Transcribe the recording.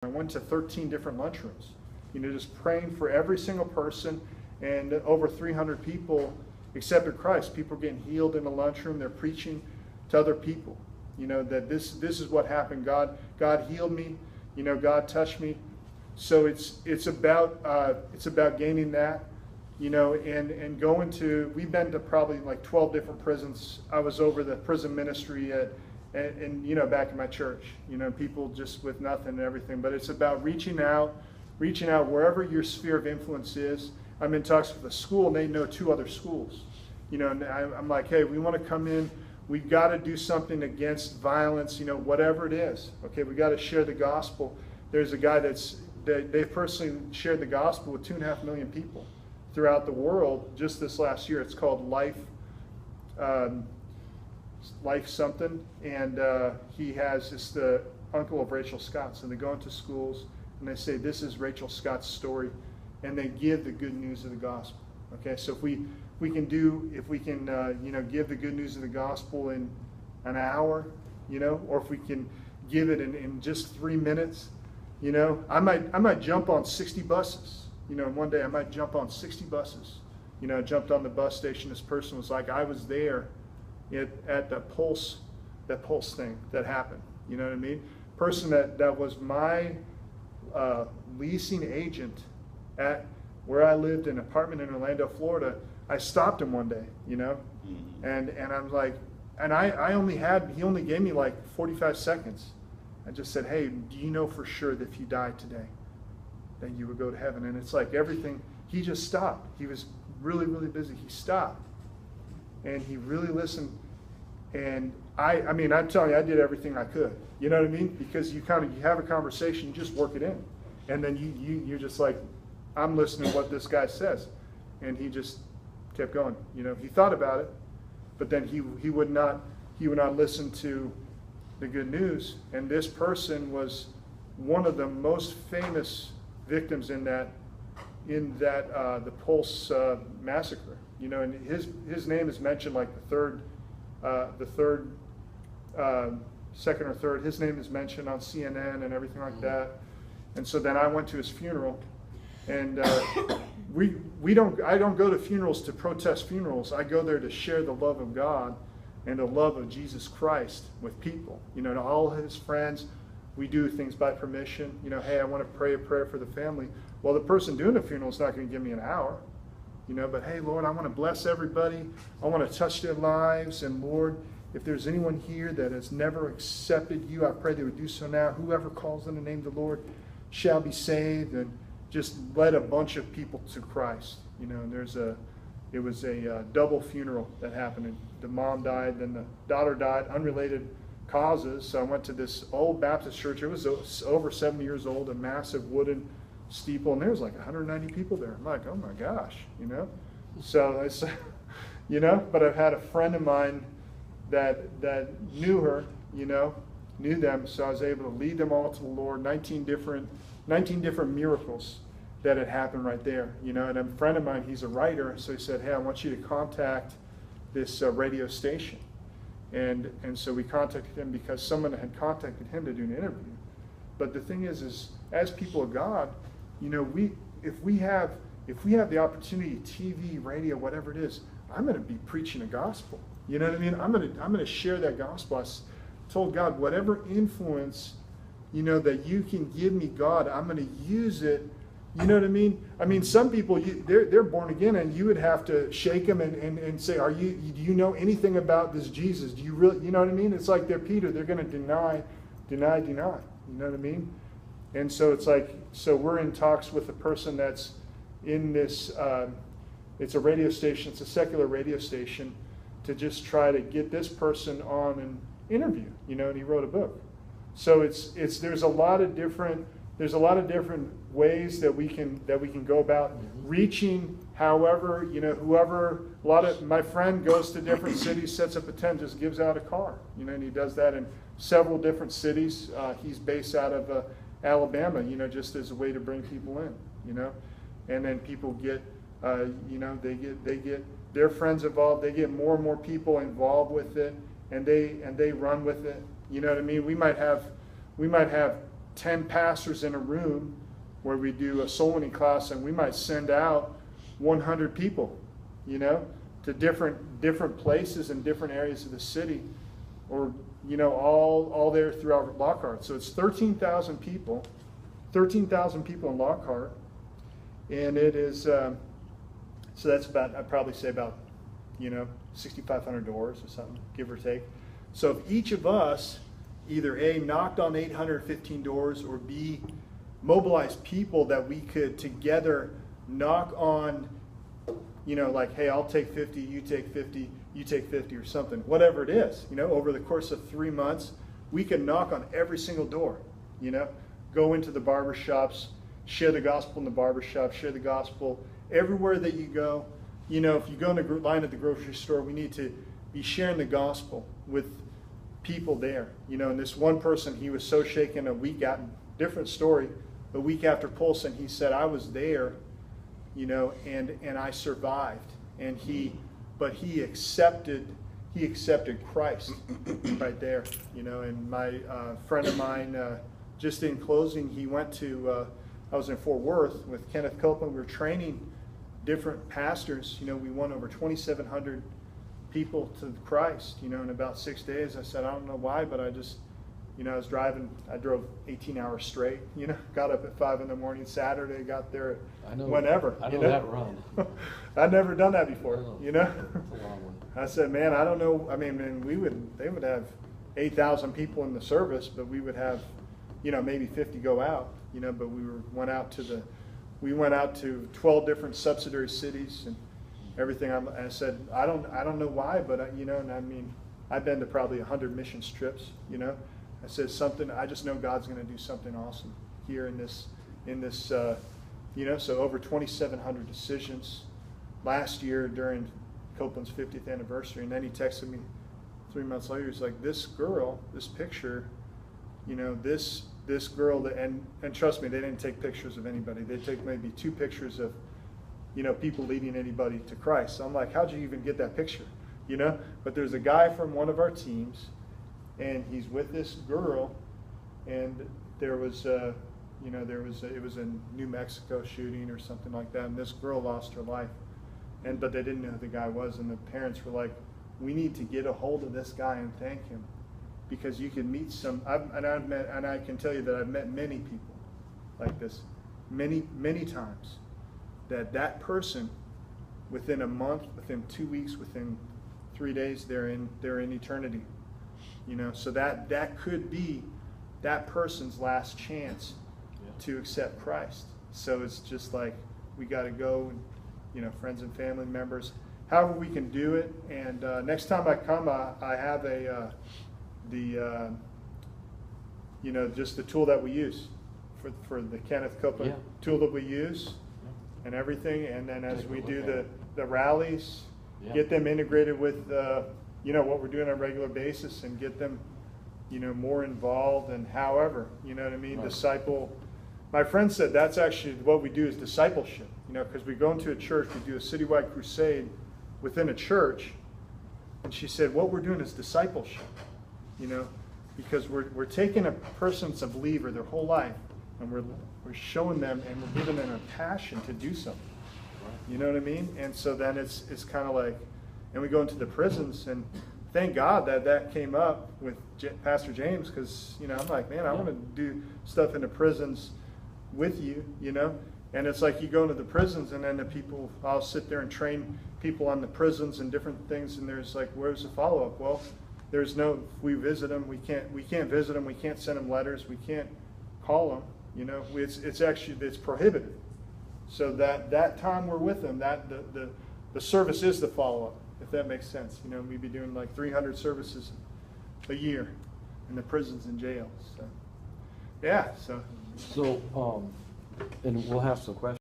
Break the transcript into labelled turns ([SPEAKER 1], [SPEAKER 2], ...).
[SPEAKER 1] I went to 13 different lunchrooms, just praying for every single person, and over 300 people accepted Christ. People are getting healed in the lunchroom. They're preaching to other people, that this is what happened. God healed me, God touched me. So it's about gaining that, and going to. We've been to probably like 12 different prisons. I was over the prison ministry and back in my church, people just with nothing and everything. But it's about reaching out wherever your sphere of influence is. I'm in talks with a school, and they know 2 other schools, and I'm like, hey, we want to come in. We've got to do something against violence, whatever it is. Okay, we got to share the gospel. There's a guy they've personally shared the gospel with 2.5 million people throughout the world just this last year. It's called Life something, and it's the uncle of Rachel Scott. So they go into schools and they say, this is Rachel Scott's story, and they give the good news of the gospel. Okay, so if we can give the good news of the gospel in an hour, or if we can give it in just 3 minutes, I might jump on 60 buses. One day I might jump on 60 buses. I jumped on the bus station. This person was like, I was there at that pulse thing that happened. You know what I mean? Person that was my leasing agent at where I lived in an apartment in Orlando, Florida. I stopped him one day, and I'm like, and he only gave me like 45 seconds. I just said, hey, do you know for sure that if you died today, that you would go to heaven? And it's like everything, he just stopped. He was really, really busy. He stopped. And he really listened. And I mean, I'm telling you, I did everything I could. You know what I mean? Because you have a conversation, you just work it in. And then you're just like, I'm listening to what this guy says. And he just kept going. He thought about it, but then he would not listen to the good news. And this person was one of the most famous victims in that the Pulse massacre. And his name is mentioned like second or third. His name is mentioned on CNN and everything like that. And so then I went to his funeral, and I don't go to funerals to protest funerals. I go there to share the love of God and the love of Jesus Christ with people. To all his friends, we do things by permission. Hey, I want to pray a prayer for the family. Well, the person doing the funeral is not going to give me an hour. But hey, Lord, I want to bless everybody. I want to touch their lives. And Lord, if there's anyone here that has never accepted you, I pray they would do so now. Whoever calls on the name of the Lord shall be saved. And just led a bunch of people to Christ. And it was a double funeral that happened. And the mom died, then the daughter died, unrelated causes. So I went to this old Baptist church. It was over 70 years old, a massive wooden steeple, and there was like 190 people there. I'm like, oh my gosh, So it's, but I've had a friend of mine that knew her, knew them, so I was able to lead them all to the Lord. 19 different miracles that had happened right there, And a friend of mine, he's a writer, so he said, hey, I want you to contact this radio station. And so we contacted him because someone had contacted him to do an interview. But the thing is as people of God, if we have the opportunity, TV, radio, whatever it is, I'm going to be preaching the gospel. You know what I mean? I'm going to share that gospel. I told God, whatever influence, that you can give me, God, I'm going to use it. You know what I mean? I mean, some people, they're born again, and you would have to shake them and say, do you know anything about this Jesus? Do you really, you know what I mean? It's like they're Peter. They're going to deny. You know what I mean? And so it's like, so we're in talks with a person that's in this, it's a radio station, it's a secular radio station, to just try to get this person on an interview, and he wrote a book. So there's a lot of different ways that we can go about reaching. However, whoever, a lot of my friend goes to different cities, sets up a tent, just gives out a car, and he does that in several different cities. He's based out of Alabama, just as a way to bring people in, and then people get, they get their friends involved. They get more and more people involved with it, and they run with it. You know what I mean? We might have 10 pastors in a room where we do a soul winning class, and we might send out 100 people, you know, to different places in different areas of the city, or, you know, all there throughout Lockhart. So it's 13,000 people in Lockhart, and it is, so that's about, I'd probably say about, you know, 6,500 doors or something, give or take. So if each of us either A, knocked on 815 doors, or B, mobilized people that we could together knock on, you know, like, hey, I'll take 50, you take 50, you take 50 or something, whatever it is, you know, over the course of 3 months, we can knock on every single door, you know, go into the barber shops, share the gospel in the barber shop, share the gospel everywhere that you go. You know, if you go in the line at the grocery store, we need to be sharing the gospel with people there. You know, and this one person, he was so shaken a week out, different story, a week after Polson, he said, I was there, you know, and I survived. And he accepted Christ right there, you know. And my friend of mine, just in closing, he went to, I was in Fort Worth with Kenneth Copeland. We were training different pastors. You know, we won over 2,700 people to Christ, you know, in about 6 days. I said, I don't know why, but I just, you know, I drove 18 hours straight, you know, got up at 5 in the morning Saturday, got there at whenever.
[SPEAKER 2] I know that run.
[SPEAKER 1] I'd never done that before, you know.
[SPEAKER 2] It's a long one.
[SPEAKER 1] I said, man, I don't know. I mean, they would have 8,000 people in the service, but we would have, you know, maybe 50 go out, you know, but we went out to 12 different subsidiary cities and everything. I said, I don't know why, but you know, and I mean, I've been to probably 100 mission trips, you know. I said I just know God's going to do something awesome here in this, you know, so over 2,700 decisions last year during Copeland's 50th anniversary. And then he texted me 3 months later. He's like, this girl, this picture, you know, this girl, and trust me, they didn't take pictures of anybody. They took maybe 2 pictures of, you know, people leading anybody to Christ. So I'm like, how'd you even get that picture? You know, but there's a guy from one of our teams, and he's with this girl, and there was, you know, it was a New Mexico shooting or something like that, and this girl lost her life, but they didn't know who the guy was, and the parents were like, we need to get a hold of this guy and thank him, because you can meet and I can tell you that I've met many people like this, many times, that person, within a month, within 2 weeks, within 3 days, they're in eternity. You know, so that could be that person's last chance to accept Christ. So it's just like, we got to go, and, you know, friends and family members, however we can do it. And next time I come, I have you know, just the tool that we use for the Kenneth Copeland tool that we use and everything. And then as we do the rallies, get them integrated with you know, what we're doing on a regular basis, and get them, you know, more involved, and however, you know what I mean, right. Disciple. My friend said that's actually what we do, is discipleship, you know, because we go into a church, we do a citywide crusade within a church, and she said what we're doing is discipleship, you know, because we're taking a person's a believer their whole life, and we're showing them, and we're giving them a passion to do something, you know what I mean. And so then it's kind of like, and we go into the prisons, and thank God that came up with Pastor James, because, you know, I'm like, man, I want to do stuff in the prisons with you, you know. And it's like, you go into the prisons, and then the people, I'll sit there and train people on the prisons and different things, and there's like, where's the follow-up? Well, there's no, we visit them, we can't visit them, we can't send them letters, we can't call them, you know. It's actually, it's prohibited. So that time we're with them, that the service is the follow-up, if that makes sense. You know, we'd be doing like 300 services a year in the prisons and jails. So, yeah. So,
[SPEAKER 2] and we'll have some questions.